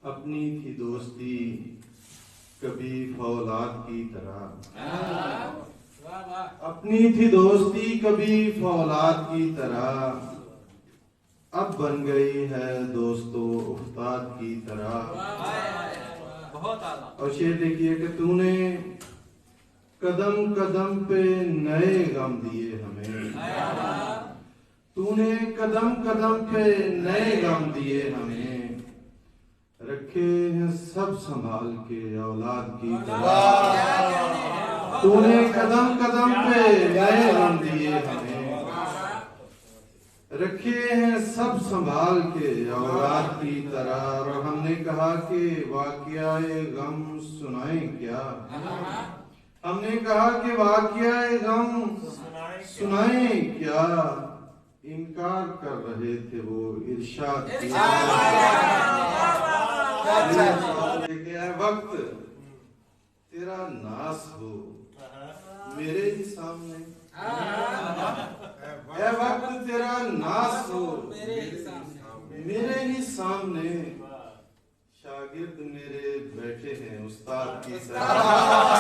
اپنی تھی دوستی کبھی فولاد کی طرح، اپنی تھی دوستی کبھی فولاد کی طرح، اب بن گئی ہے دوستو افتاد کی طرح۔ اور شعر دیکھیے کہ تو نے قدم قدم پہ نئے غم دیے ہمیں، تو نے قدم قدم پہ نئے غم دیے ہمیں، رکھے ہیں سب سنبھال کے اولاد کی طرح۔ تو نے قدم قدم پہ نئے غم دیے ہمیں، رکھے ہیں سب سنبھال کے اولاد کی طرح۔ اور ہم نے کہا کہ واقعہ غم سنائیں کیا، ہم نے کہا کہ واقعہ غم سنائیں کیا، انکار کر رہے تھے وہ ارشاد کیا۔ اے وقت تیرا ناس ہو میرے ہی سامنے، اے وقت تیرا ناس ہو میرے ہی سامنے، شاگرد میرے بیٹھے ہیں استاد کی طرح۔